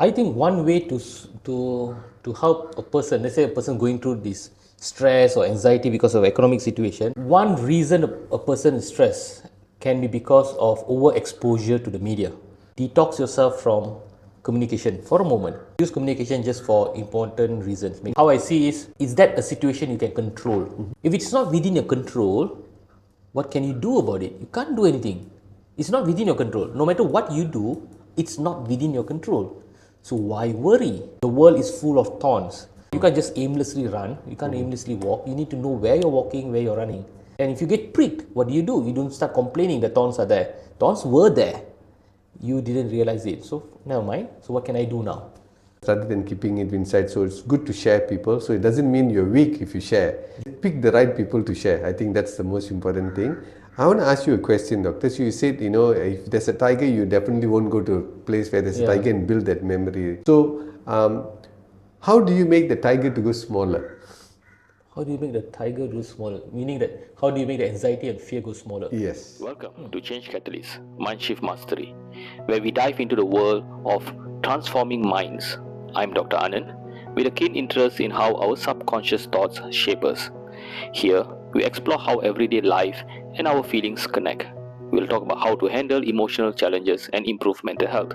I think one way to help a person, let's say a person going through this stress or anxiety because of economic situation, one reason a person is stressed can be because of overexposure to the media. Detox yourself from communication for a moment. Use communication just for important reasons. How I see is that a situation you can control? If it's not within your control, what can you do about it? You can't do anything. It's not within your control. No matter what you do, it's not within your control. So why worry? The world is full of thorns. You can't just aimlessly run. You can't aimlessly walk. You need to know where you're walking, where you're running. And if you get pricked, what do? You don't start complaining the thorns are there. Thorns were there. You didn't realize it. So never mind. So what can I do now? Rather than keeping it inside, so it's good to share people. So it doesn't mean you're weak if you share. Pick the right people to share. I think that's the most important thing. I want to ask you a question, Doctor. So you said, if there's a tiger, you definitely won't go to a place where there's a tiger and build that memory. So how do you make the tiger to go smaller? How do you make the tiger go smaller? Meaning that, how do you make the anxiety and fear go smaller? Yes. Welcome to Change Catalyst, Mindshift Mastery, where we dive into the world of transforming minds. I'm Dr. Anand, with a keen interest in how our subconscious thoughts shape us. Here, we explore how everyday life and our feelings connect. We'll talk about how to handle emotional challenges and improve mental health.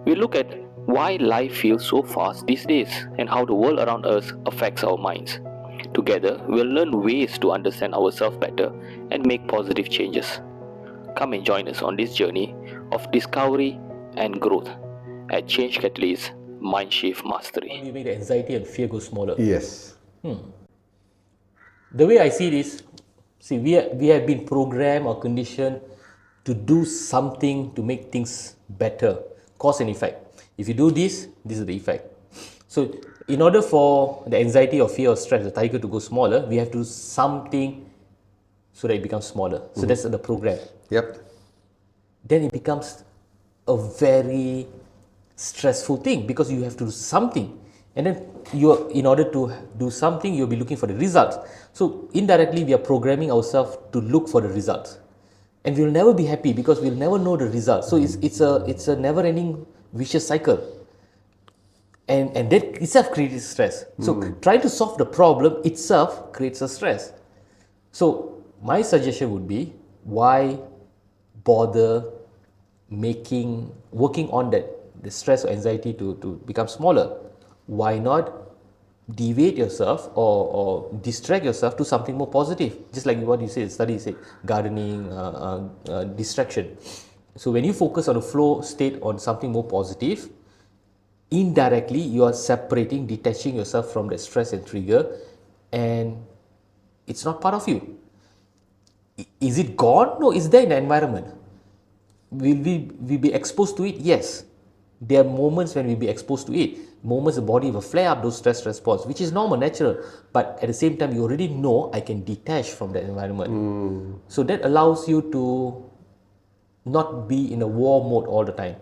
We'll look at why life feels so fast these days and how the world around us affects our minds. Together, we'll learn ways to understand ourselves better and make positive changes. Come and join us on this journey of discovery and growth at Change Catalyst Mindshift Mastery. How do you make the anxiety and fear go smaller? Yes. The way I see this, we have been programmed or conditioned to do something to make things better, cause and effect. If you do this, this is the effect. So in order for the anxiety or fear or stress, the tiger to go smaller, we have to do something so that it becomes smaller. So that's the program. Yep. Then it becomes a very stressful thing because you have to do something. And then in order to do something, you'll be looking for the results. So indirectly, we are programming ourselves to look for the results. And we'll never be happy because we'll never know the results. So it's a never-ending vicious cycle. And that itself creates stress. So trying to solve the problem itself creates a stress. So my suggestion would be, why bother working on the stress or anxiety to become smaller? Why not deviate yourself or distract yourself to something more positive? Just like what you said, studies say, gardening, distraction. So when you focus on a flow state on something more positive, indirectly you are separating, detaching yourself from the stress and trigger, and it's not part of you. Is it gone? No, it's there in the environment. Will we be exposed to it? Yes. There are moments when we'll be exposed to it. Moments the body will flare up those stress response, which is normal, natural. But at the same time, you already know I can detach from that environment. So that allows you to not be in a war mode all the time.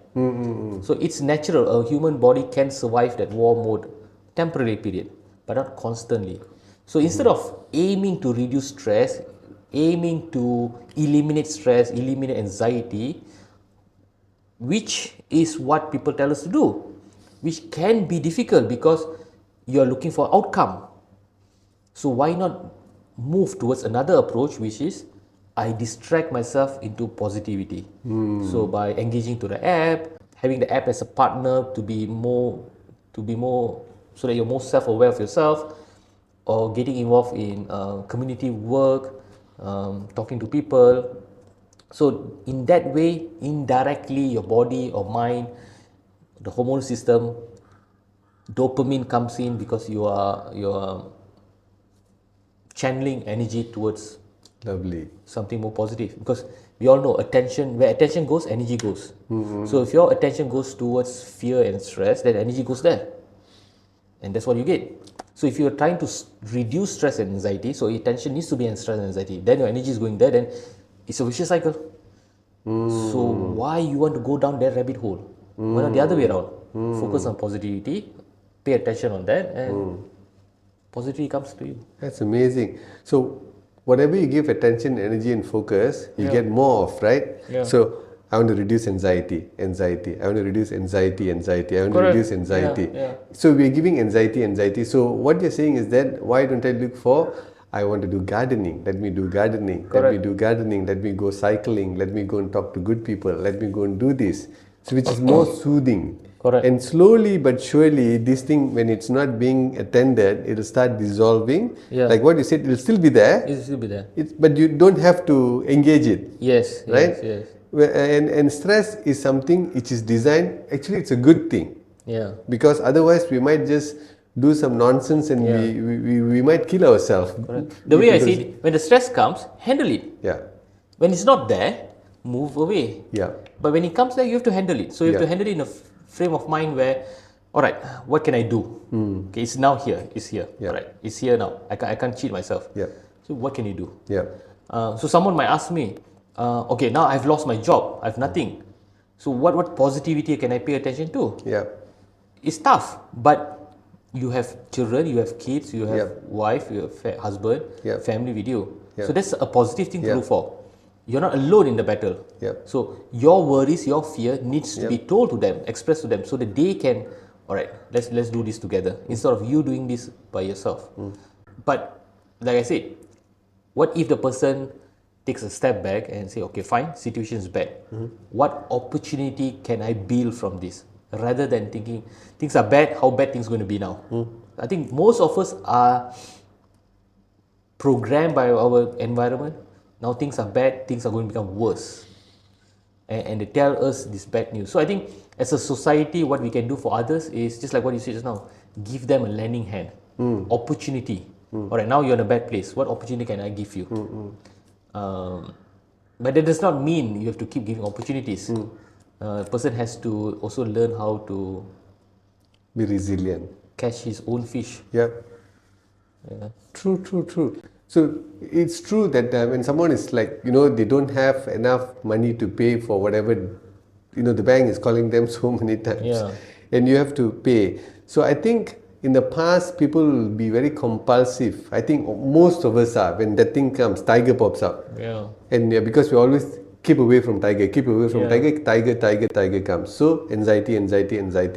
So it's natural. A human body can survive that war mode temporary period, but not constantly. So instead of aiming to reduce stress, aiming to eliminate stress, eliminate anxiety, which is what people tell us to do, which can be difficult because you are looking for outcome. So why not move towards another approach, which is I distract myself into positivity. So by engaging to the app, having the app as a partner to be more, so that you're more self-aware of yourself, or getting involved in community work, talking to people. So in that way, indirectly, your body or mind, the hormone system, dopamine comes in because you are channeling energy towards something more positive. Because we all know where attention goes, energy goes. So if your attention goes towards fear and stress, then energy goes there, and that's what you get. So if you're trying to reduce stress and anxiety, so attention needs to be in stress and anxiety, then your energy is going there, then it's a vicious cycle. So why you want to go down that rabbit hole? Why not the other way around? Focus on positivity, pay attention on that, and positivity comes to you. That's amazing. So whatever you give attention, energy and focus, you get more of, right? Yeah. So I want to reduce anxiety. I want to reduce anxiety. I want to Correct. reduce anxiety. Yeah. So we're giving anxiety. So what you're saying is that why don't I look for, I want to do gardening. Let me do gardening. Let me Correct. do gardening. Let me go cycling. Let me go and talk to good people. Let me go and do this. So which is more soothing. Correct. And slowly but surely, this thing, when it's not being attended, it'll start dissolving. Yeah. Like what you said, it'll still be there. It will be there. But you don't have to engage it. Yes. Right? Yes. And stress is something which is designed, actually it's a good thing. Yeah. Because otherwise we might just do some nonsense and we might kill ourselves. Correct. The way I see it, when the stress comes, handle it. Yeah. When it's not there, move away. Yeah. But when it comes there, you have to handle it. So you have Yeah. to handle it in a frame of mind where, all right, what can I do? Okay, it's now here. It's here. Yeah. All right, it's here now. I can't cheat myself. Yeah. So what can you do? Yeah. So someone might ask me, okay, now I've lost my job. I have nothing. So what positivity can I pay attention to? Yeah. It's tough, but you have children, you have kids, you have Yeah. wife, you have husband, Yeah. family with you. Yeah. So that's a positive thing to Yeah. look for. You're not alone in the battle. Yeah. So your worries, your fear needs to Yeah. be told to them, expressed to them, so that they can, all right, let's do this together instead of you doing this by yourself. But like I said, what if the person takes a step back and say, okay, fine, situation is bad. What opportunity can I build from this? Rather than thinking things are bad, how bad things going to be now? I think most of us are programmed by our environment. Now things are bad, things are going to become worse. And they tell us this bad news. So I think as a society, what we can do for others is just like what you said just now, give them a lending hand, opportunity. All right, now you're in a bad place. What opportunity can I give you? But that does not mean you have to keep giving opportunities. A person has to also learn how to Be resilient. catch his own fish. Yeah. True. So it's true that when someone is like, they don't have enough money to pay for whatever, the bank is calling them so many times. Yeah. And you have to pay. So I think in the past, people will be very compulsive. I think most of us are. When that thing comes, tiger pops up. Yeah. And because we always keep away from tiger, Yeah. tiger comes. So anxiety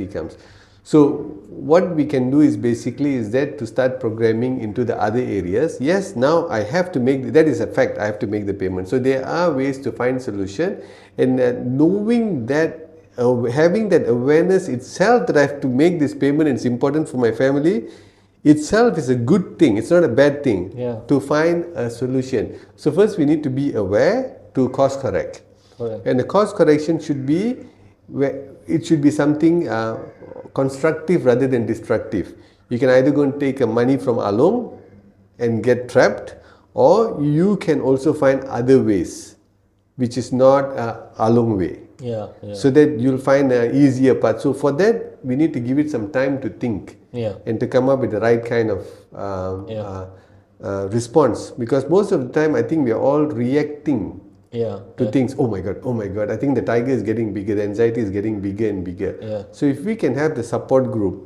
comes. So what we can do is basically is that to start programming into the other areas. Yes, now I have to make, that is a fact, I have to make the payment. So there are ways to find solution, and knowing that, having that awareness itself that I have to make this payment and it's important for my family, itself is a good thing. It's not a bad thing. Yeah. To find a solution. So first we need to be aware to course correct. Correct. And the course correction should be, it should be something constructive rather than destructive. You can either go and take money from Along and get trapped, or you can also find other ways, which is not Along way. Yeah. So that you'll find an easier path. So for that, we need to give it some time to think Yeah. and to come up with the right kind of response. Because most of the time, I think we are all reacting Yeah. to things. Oh my God, I think the tiger is getting bigger, the anxiety is getting bigger and bigger. Yeah. So if we can have the support group,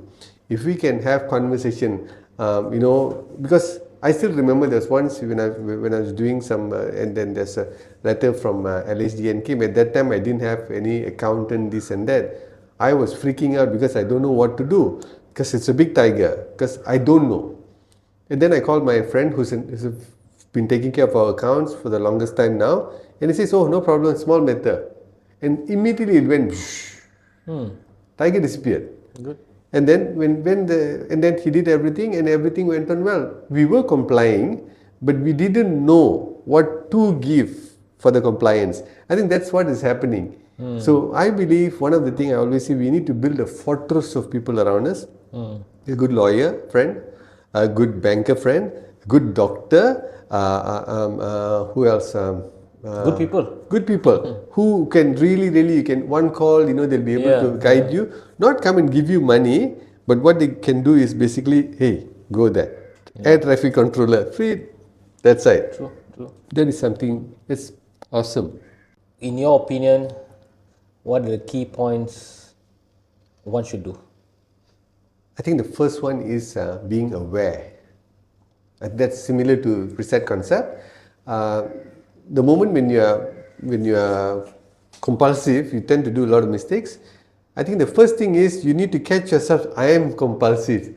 if we can have conversation, because I still remember there was once when I was doing some, and then there's a letter from LHD came. At that time I didn't have any accountant, this and that. I was freaking out because I don't know what to do, because it's a big tiger, because I don't know. And then I called my friend who's been taking care of our accounts for the longest time now, and he says, oh, no problem, small matter. And immediately it went, tiger disappeared. Good. And then and then he did everything and everything went on well. We were complying, but we didn't know what to give for the compliance. I think that's what is happening. So I believe one of the things I always say, we need to build a fortress of people around us. A good lawyer friend, a good banker friend, a good doctor, who else? Good people who can really, you can one call, they'll be able to guide you, not come and give you money, but what they can do is basically, hey, go there, air traffic controller, free, that's it. True. That is something, it's awesome. In your opinion, what are the key points one should do? I think the first one is being aware. That's similar to reset concept. The moment when you are compulsive, you tend to do a lot of mistakes. I think the first thing is you need to catch yourself, I am compulsive.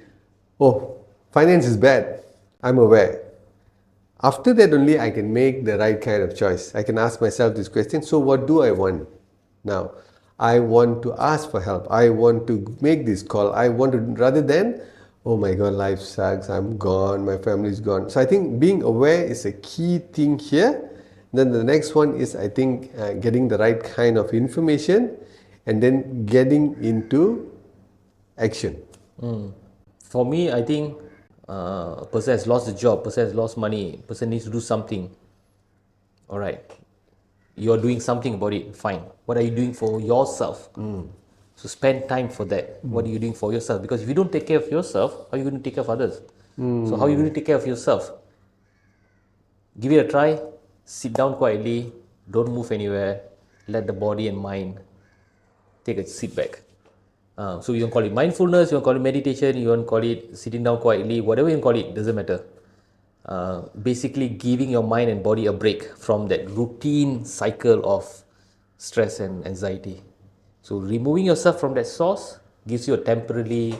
Oh, finance is bad. I'm aware. After that only I can make the right kind of choice. I can ask myself this question, so what do I want now? I want to ask for help. I want to make this call. I want to, rather than, oh my God, life sucks, I'm gone, my family's gone. So I think being aware is a key thing here. Then the next one is, I think, getting the right kind of information and then getting into action. For me, I think a person has lost a job, person has lost money, person needs to do something. All right, you're doing something about it, fine. What are you doing for yourself? So spend time for that. What are you doing for yourself? Because if you don't take care of yourself, how are you going to take care of others? So how are you going to take care of yourself? Give it a try, sit down quietly, don't move anywhere, let the body and mind take a sit back. So you can call it mindfulness, you can call it meditation, you can call it sitting down quietly, whatever you can call it, doesn't matter. Basically giving your mind and body a break from that routine cycle of stress and anxiety. So removing yourself from that source gives you a temporary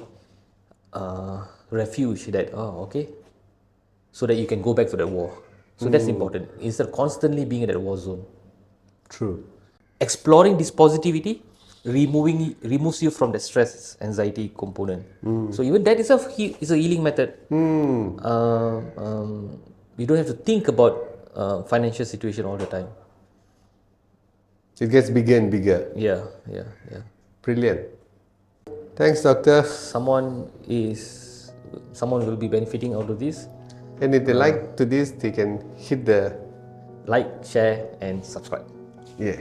refuge that, okay, so that you can go back to that war. So that's important. Instead of constantly being in that war zone. True. Exploring this positivity removes you from the stress anxiety component. So even that is a healing method. You don't have to think about financial situation all the time. It gets bigger and bigger. Yeah. Brilliant. Thanks, doctor. Someone will be benefiting out of this. And if they like to this, they can hit the Like, share and subscribe. yeah.